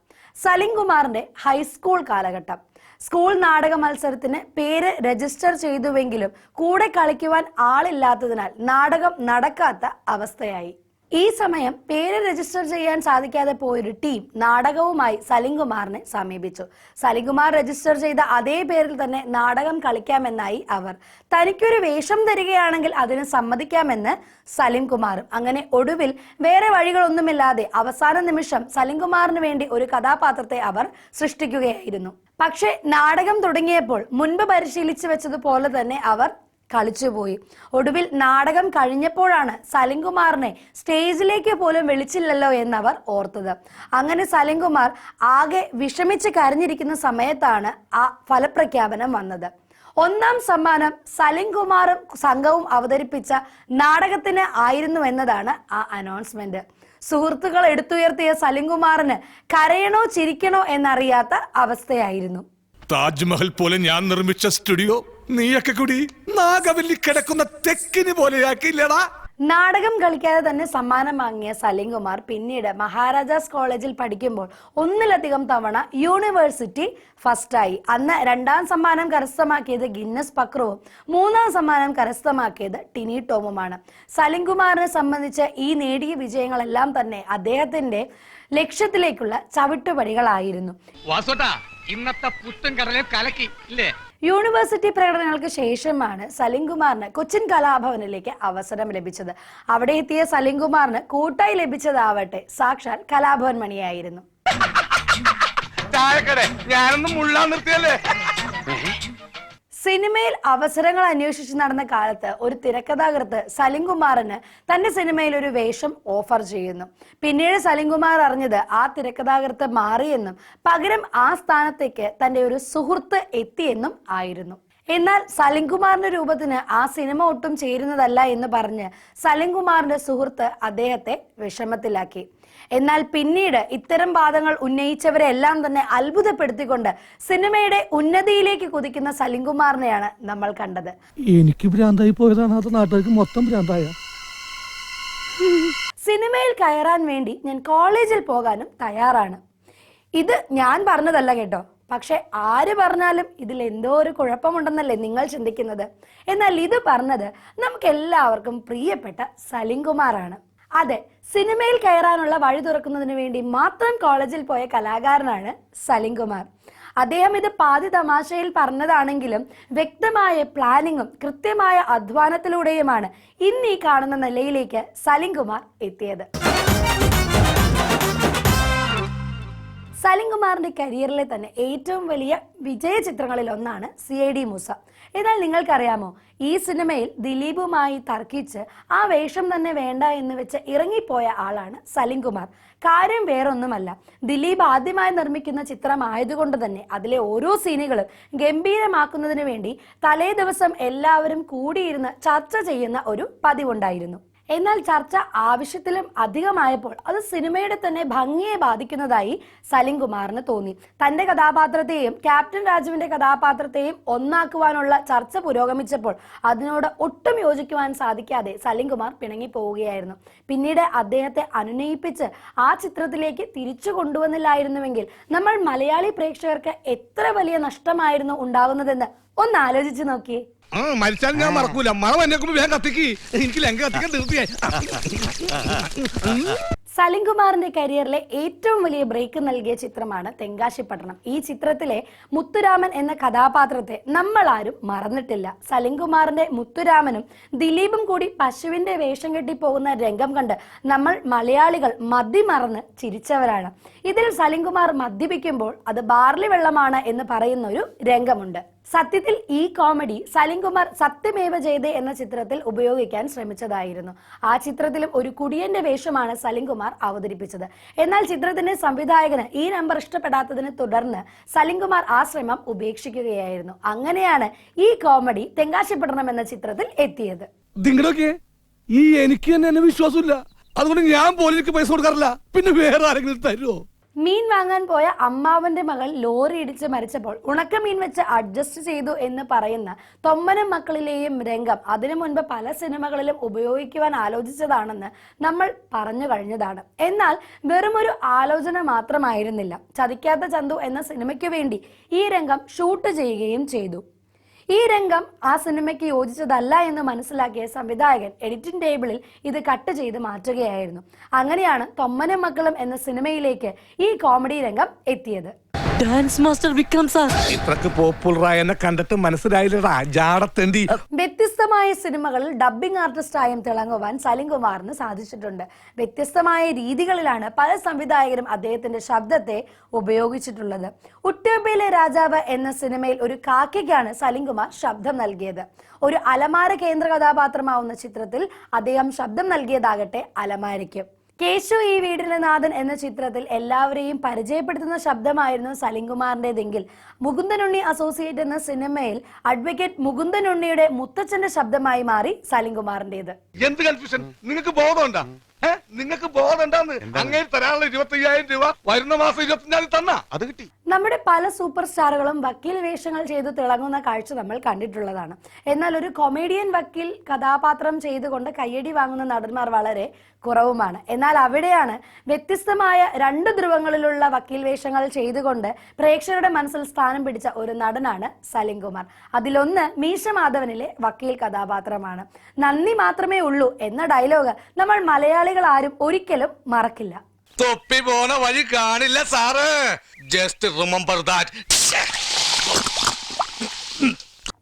സലിം കുമാറിന്റെ ഹൈസ്കൂൾ കാലഘട്ടം. സ്കൂൾ നാടക മത്സരത്തിന് പേര് രജിസ്റ്റർ ചെയ്തുവെങ്കിലും കൂടെ കളിക്കുവാൻ ആളില്ലാത്തതിനാൽ നാടകം നടക്കാത്ത അവസ്ഥയായി. ഈ സമയം പേര് രജിസ്റ്റർ ചെയ്യാൻ സാധിക്കാതെ പോയൊരു ടീം നാടകവുമായി സലിം കുമാറിനെ സമീപിച്ചു. സലിം കുമാർ രജിസ്റ്റർ ചെയ്ത അതേ പേരിൽ തന്നെ നാടകം കളിക്കാമെന്നായി അവർ. തനിക്കൊരു വേഷം തരികയാണെങ്കിൽ അതിന് സമ്മതിക്കാമെന്ന് സലിം കുമാറും. അങ്ങനെ ഒടുവിൽ വേറെ വഴികളൊന്നുമില്ലാതെ അവസാന നിമിഷം സലിം കുമാറിന് വേണ്ടി ഒരു കഥാപാത്രത്തെ അവർ സൃഷ്ടിക്കുകയായിരുന്നു. പക്ഷെ നാടകം തുടങ്ങിയപ്പോൾ മുൻപ് പരിശീലിച്ചു വെച്ചതുപോലെ തന്നെ അവർ കളിച്ചുപോയി. ഒടുവിൽ നാടകം കഴിഞ്ഞപ്പോഴാണ് സലിം കുമാറിനെ സ്റ്റേജിലേക്ക് പോലും വിളിച്ചില്ലല്ലോ എന്നവർ ഓർത്തത്. അങ്ങനെ സലിം കുമാർ ആകെ വിഷമിച്ച് കരഞ്ഞിരിക്കുന്ന സമയത്താണ് ആ ഫലപ്രഖ്യാപനം വന്നത്. 1ാം സമ്മാനം സലിം കുമാറും സംഘവും അവതരിപ്പിച്ച നാടകത്തിന് ആയിരുന്നു എന്നതാണ് ആ അനൗൺസ്മെന്റ്. സുഹൃത്തുക്കൾ എടുത്തുയർത്തിയ സലിം കുമാറിന് കരയണോ ചിരിക്കണോ എന്നറിയാത്ത അവസ്ഥയായിരുന്നു. താജ്മഹൽ പോലെ ഞാൻ നിർമ്മിച്ച സ്റ്റുഡിയോ നീയൊക്കെ കൂടി നാഗവല്ലി കിടക്കുന്ന തെക്കിന് പോലെയാക്കില്ലടാ. നാടകം കളിക്കാതെ തന്നെ സമ്മാനം വാങ്ങിയ സലിം കുമാർ പിന്നീട് മഹാരാജാസ് കോളേജിൽ പഠിക്കുമ്പോൾ 1ലധികം തവണ യൂണിവേഴ്സിറ്റി ഫസ്റ്റായി. അന്ന് 2ാം സമ്മാനം കരസ്ഥമാക്കിയത് ഗിന്നസ് പക്രുവും 3ാം സമ്മാനം കരസ്ഥമാക്കിയത് ടിനി ടോമുമാണ്. സലിം കുമാറിനെ സംബന്ധിച്ച് ഈ നേടിയ വിജയങ്ങളെല്ലാം തന്നെ അദ്ദേഹത്തിന്റെ ലക്ഷ്യത്തിലേക്കുള്ള ചവിട്ടുപടികളായിരുന്നു. ഇന്നത്തെ പുട്ടും കടലും കലക്കി ഇല്ലേ? യൂണിവേഴ്സിറ്റി പ്രകടനങ്ങൾക്ക് ശേഷമാണ് സലിംകുമാറിന് കൊച്ചിൻ കലാഭവനിലേക്ക് അവസരം ലഭിച്ചത്. അവിടെ എത്തിയ സലിംകുമാറിന് കൂട്ടായി ലഭിച്ചതാവട്ടെ സാക്ഷാൽ കലാഭവൻ മണിയായിരുന്നു. ഞാനൊന്നും മുള്ളാൻ നിർത്തിയല്ലേ. സിനിമയിൽ അവസരങ്ങൾ അന്വേഷിച്ച് നടന്ന കാലത്ത് ഒരു തിരക്കഥാകൃത്ത് സലിംകുമാറിന് തന്റെ സിനിമയിൽ ഒരു വേഷം ഓഫർ ചെയ്യുന്നു. പിന്നീട് സലിംകുമാർ അറിഞ്ഞത് ആ തിരക്കഥാകൃത്ത് മാറിയെന്നും പകരം ആ സ്ഥാനത്തേക്ക് തന്റെ ഒരു സുഹൃത്ത് എത്തിയെന്നും ആയിരുന്നു. എന്നാൽ സലിംകുമാറിന്റെ രൂപത്തിന് ആ സിനിമ ഒട്ടും ചേരുന്നതല്ല എന്ന് പറഞ്ഞ് സലിംകുമാറിന്റെ സുഹൃത്ത് അദ്ദേഹത്തെ വിഷമത്തിലാക്കി. എന്നാൽ പിന്നീട് ഇത്തരം വാദങ്ങൾ ഉന്നയിച്ചവരെല്ലാം തന്നെ അത്ഭുതപ്പെടുത്തിക്കൊണ്ട് സിനിമയുടെ ഉന്നതിയിലേക്ക് കുതിക്കുന്ന സലിംകുമാറിനെയാണ് നമ്മൾ കണ്ടത്. എനിക്ക് ഭ്രാന്തായി പോയതാണ്, അത് നാട്ടുകാർക്ക് മൊത്തം ഭ്രാന്തായ. സിനിമയിൽ കയറാൻ വേണ്ടി ഞാൻ കോളേജിൽ പോകാനും തയ്യാറാണ്. ഇത് ഞാൻ പറഞ്ഞതല്ല കേട്ടോ. പക്ഷെ ആര് പറഞ്ഞാലും ഇതിൽ എന്തോ ഒരു കുഴപ്പമുണ്ടെന്നല്ലേ നിങ്ങൾ ചിന്തിക്കുന്നത്. എന്നാൽ ഇത് പറഞ്ഞത് നമുക്ക് എല്ലാവർക്കും പ്രിയപ്പെട്ട സലിംകുമാറാണ്. അതെ, സിനിമയിൽ കയറാനുള്ള വഴി തുറക്കുന്നതിന് വേണ്ടി മാത്രം കോളേജിൽ പോയ കലാകാരനാണ് സലിംകുമാർ. അദ്ദേഹം ഇത് പാതി തമാശയിൽ പറഞ്ഞതാണെങ്കിലും വ്യക്തമായ പ്ലാനിങ്ങും കൃത്യമായ അധ്വാനത്തിലൂടെയുമാണ് ഇന്ന് ഈ കാണുന്ന നിലയിലേക്ക് സലിംകുമാർ എത്തിയത്. സലിംകുമാറിന്റെ കരിയറിലെ തന്നെ ഏറ്റവും വലിയ വിജയ ചിത്രങ്ങളിൽ ഒന്നാണ് CID മൂസ. എന്നാൽ നിങ്ങൾക്കറിയാമോ, ഈ സിനിമയിൽ ദിലീപുമായി തർക്കിച്ച് ആ വേഷം തന്നെ വേണ്ട എന്ന് വെച്ച് ഇറങ്ങിപ്പോയ ആളാണ് സലിംകുമാർ. കാര്യം വേറൊന്നുമല്ല, ദിലീപ് ആദ്യമായി നിർമ്മിക്കുന്ന ചിത്രമായതുകൊണ്ട് തന്നെ അതിലെ ഓരോ സീനുകളും ഗംഭീരമാക്കുന്നതിന് വേണ്ടി തലേ ദിവസം എല്ലാവരും കൂടിയിരുന്ന് ചർച്ച ചെയ്യുന്ന ഒരു പതിവുണ്ടായിരുന്നു. എന്നാൽ ചർച്ച ആവശ്യത്തിലും അധികമായപ്പോൾ അത് സിനിമയുടെ തന്നെ ഭംഗിയെ ബാധിക്കുന്നതായി സലിംകുമാറിന് തോന്നി. തന്റെ കഥാപാത്രത്തെയും ക്യാപ്റ്റൻ രാജുവിന്റെ കഥാപാത്രത്തെയും ഒന്നാക്കുവാനുള്ള ചർച്ച പുരോഗമിച്ചപ്പോൾ അതിനോട് ഒട്ടും യോജിക്കുവാൻ സാധിക്കാതെ സലിംകുമാർ പിണങ്ങിപ്പോവുകയായിരുന്നു. പിന്നീട് അദ്ദേഹത്തെ അനുനയിപ്പിച്ച് ആ ചിത്രത്തിലേക്ക് തിരിച്ചു കൊണ്ടുവന്നില്ലായിരുന്നുവെങ്കിൽ നമ്മൾ മലയാളി പ്രേക്ഷകർക്ക് എത്ര വലിയ നഷ്ടമായിരുന്നു ഉണ്ടാകുന്നതെന്ന് ഒന്ന് ആലോചിച്ച് നോക്കിയേ. മരിച്ചാൽ ഞാൻ മറക്കൂല. മഴ എന്നെ വേഗം കത്തിക്ക്. എനിക്ക് ലങ്ക കത്തിക്കാൻ തീർച്ചയായി. സലിംകുമാറിന്റെ കരിയറിലെ ഏറ്റവും വലിയ ബ്രേക്ക് നൽകിയ ചിത്രമാണ് തെങ്കാശിപ്പട്ടണം. ഈ ചിത്രത്തിലെ മുത്തുരാമൻ എന്ന കഥാപാത്രത്തെ നമ്മൾ ആരും മറന്നിട്ടില്ല. സലിംകുമാറിന്റെ മുത്തുരാമനും ദിലീപും കൂടി പശുവിന്റെ വേഷം കെട്ടി പോകുന്ന രംഗം കണ്ട് നമ്മൾ മലയാളികൾ മതിമറന്ന് ചിരിച്ചവരാണ്. ഇതിൽ സലിംകുമാർ മദ്യപിക്കുമ്പോൾ അത് ബാർലി വെള്ളമാണ് എന്ന് പറയുന്ന ഒരു രംഗമുണ്ട്. സത്യത്തിൽ ഈ കോമഡി സലിംകുമാർ സത്യമേവ ജയതേ എന്ന ചിത്രത്തിൽ ഉപയോഗിക്കാൻ ശ്രമിച്ചതായിരുന്നു. ആ ചിത്രത്തിലും ഒരു കുടിയന്റെ വേഷമാണ് സലിംകുമാർ അവതരിപ്പിച്ചത്. എന്നാൽ ചിത്രത്തിന്റെ സംവിധായകന് ഈ നമ്പർ ഇഷ്ടപ്പെടാത്തതിനെ തുടർന്ന് സലിംകുമാർ ആ ശ്രമം ഉപേക്ഷിക്കുകയായിരുന്നു. അങ്ങനെയാണ് ഈ കോമഡി തെങ്കാശിപ്പട്ടണം എന്ന ചിത്രത്തിൽ എത്തിയത്. ഈ എനിക്ക് തന്നെ വിശ്വാസമില്ല, അതുകൊണ്ട് ഞാൻ പോലും പൈസ കൊടുക്കാറില്ല. പിന്നെ വേറെ ആരെങ്കിലും തരുമോ? മീൻ വാങ്ങാൻ പോയ അമ്മാവന്റെ മകൾ ലോറി ഇടിച്ച് മരിച്ചപ്പോൾ ഉണക്കമീൻ വെച്ച് അഡ്ജസ്റ്റ് ചെയ്തു എന്ന് പറയുന്ന തൊമ്മനും മക്കളിലെയും രംഗം അതിനു മുൻപ് പല സിനിമകളിലും ഉപയോഗിക്കുവാൻ ആലോചിച്ചതാണെന്ന് നമ്മൾ പറഞ്ഞു കഴിഞ്ഞതാണ്. എന്നാൽ വെറുമൊരു ആലോചന മാത്രമായിരുന്നില്ല. ചതിക്കാത്ത ചന്തു എന്ന സിനിമയ്ക്ക് വേണ്ടി ഈ രംഗം ഷൂട്ട് ചെയ്യുകയും ചെയ്തു. ഈ രംഗം ആ സിനിമയ്ക്ക് യോജിച്ചതല്ല എന്ന് മനസ്സിലാക്കിയ സംവിധായകൻ എഡിറ്റിംഗ് ടേബിളിൽ ഇത് കട്ട് ചെയ്ത് മാറ്റുകയായിരുന്നു. അങ്ങനെയാണ് തൊമ്മനും മക്കളും എന്ന സിനിമയിലേക്ക് ഈ കോമഡി രംഗം എത്തിയത്. ഡാൻസ് മാസ്റ്റർ വിക്രം സാർ ഇത്രക്ക് പോപ്പുലറായ എന്നെ കണ്ടിട്ട് മനസ്സിലായില്ലടാ ജാടത്തേണ്ടി. വ്യത്യസ്തമായ സിനിമകളിൽ ഡബ്ബിംഗ് ആർട്ടിസ്റ്റായും തിളങ്ങുവാൻ സലിംകുമാറിന് സാധിച്ചിട്ടുണ്ട്. വ്യത്യസ്തമായ രീതികളിലാണ് പല സംവിധായകരും അദ്ദേഹത്തിന്റെ ശബ്ദത്തെ ഉപയോഗിച്ചിട്ടുള്ളത്. ഉട്ടോപ്യയിലെ രാജാവ് എന്ന സിനിമയിൽ ഒരു കാക്കയ്ക്കാണ് സലിംകുമാർ ശബ്ദം നൽകിയത്. ഒരു അലമാര കേന്ദ്ര കഥാപാത്രമാവുന്ന ചിത്രത്തിൽ അദ്ദേഹം ശബ്ദം നൽകിയതാകട്ടെ അലമാരയ്ക്ക്. കേശു ഈ വീടിന്റെ നാഥൻ എന്ന ചിത്രത്തിൽ എല്ലാവരെയും പരിചയപ്പെടുത്തുന്ന ശബ്ദമായിരുന്നു സലിംകുമാറിന്റേതെങ്കിൽ മുകുന്ദനുണ്ണി അസോസിയേറ്റ് എന്ന സിനിമയിൽ അഡ്വക്കേറ്റ് മുകുന്ദനുണ്ണിയുടെ മുത്തച്ഛന്റെ ശബ്ദമായി മാറി സലിംകുമാറിന്റേത്. എന്ത് കൺഫ്യൂഷൻ? നിങ്ങൾക്ക് ബോധമുണ്ടാ? നിങ്ങൾക്ക് ബോധമുണ്ടാന്ന്? അങ്ങനെ തരാനുള്ള 25,000 രൂപ വരുന്ന മാസം 25 തന്നാ അത് കിട്ടി. നമ്മുടെ പല സൂപ്പർ സ്റ്റാറുകളും വക്കീൽ വേഷങ്ങൾ ചെയ്ത് തിളങ്ങുന്ന കാഴ്ച നമ്മൾ കണ്ടിട്ടുള്ളതാണ്. എന്നാൽ ഒരു കൊമേഡിയൻ വക്കീൽ കഥാപാത്രം ചെയ്തുകൊണ്ട് കയ്യടി വാങ്ങുന്ന നടന്മാർ വളരെ കുറവുമാണ്. എന്നാൽ അവിടെയാണ് വ്യത്യസ്തമായ 2 ധ്രുവങ്ങളിലുള്ള വക്കീൽ വേഷങ്ങൾ ചെയ്തുകൊണ്ട് പ്രേക്ഷകരുടെ മനസ്സിൽ സ്ഥാനം പിടിച്ച ഒരു നടനാണ് സലിംകുമാർ. അതിലൊന്ന് മീശ മാധവനിലെ വക്കീൽ കഥാപാത്രമാണ്. നന്ദി മാത്രമേ ഉള്ളൂ എന്ന ഡയലോഗ് നമ്മൾ മലയാളികൾ ആരും ഒരിക്കലും മറക്കില്ല. തൊപ്പി പോണ വഴി കാണില്ല സാറ്. Just remember that.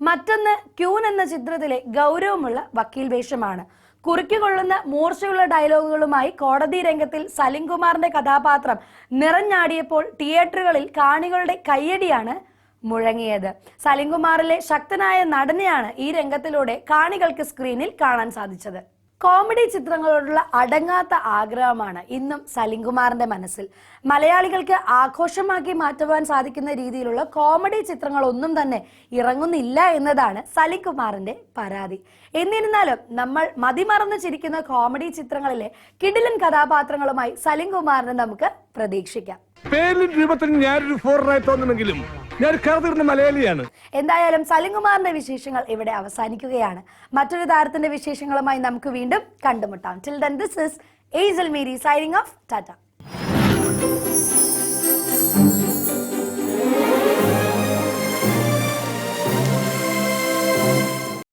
മറ്റൊന്ന് ക്യൂൻ എന്ന ചിത്രത്തിലെ ഗൗരവമുള്ള വക്കീൽ വേഷമാണ്. കുറിക്കുകൊള്ളുന്ന മൂർച്ചയുള്ള ഡയലോഗുകളുമായി കോടതി രംഗത്തിൽ സലിം കുമാറിന്റെ കഥാപാത്രം നിറഞ്ഞാടിയപ്പോൾ തിയേറ്ററുകളിൽ കാണികളുടെ കയ്യടിയാണ് മുഴങ്ങിയത്. സലിം കുമാറിലെ ശക്തനായ നടനെയാണ് ഈ രംഗത്തിലൂടെ കാണികൾക്ക് സ്ക്രീനിൽ കാണാൻ സാധിച്ചത്. കോമഡി ചിത്രങ്ങളോടുള്ള അടങ്ങാത്ത ആഗ്രഹമാണ് ഇന്നും സലിം കുമാറിന്റെ മനസ്സിൽ. മലയാളികൾക്ക് ആഘോഷമാക്കി മാറ്റുവാൻ സാധിക്കുന്ന രീതിയിലുള്ള കോമഡി ചിത്രങ്ങളൊന്നും തന്നെ ഇറങ്ങുന്നില്ല എന്നതാണ് സലിം കുമാറിന്റെ പരാതി. എന്നിരുന്നാലും നമ്മൾ മതിമറന്നു ചിരിക്കുന്ന കോമഡി ചിത്രങ്ങളിലെ കിടിലൻ കഥാപാത്രങ്ങളുമായി സലിം കുമാറിനെ നമുക്ക് പ്രതീക്ഷിക്കാം. പേരിലും രൂപത്തിലും ഞാനൊരു ഫോറിനായി തോന്നുമെങ്കിലും ഞാൻ കറുതിരുന്ന മലയാളിയാണ്. എന്തായാലും സലിം കുമാറിന്റെ വിശേഷങ്ങൾ ഇവിടെ അവസാനിക്കുകയാണ്. മറ്റൊരു താരത്തിന്റെ വിശേഷങ്ങളുമായി നമുക്ക് വീണ്ടും കണ്ടുമുട്ടാം. Till then, this is Angel Mary signing off. Tata.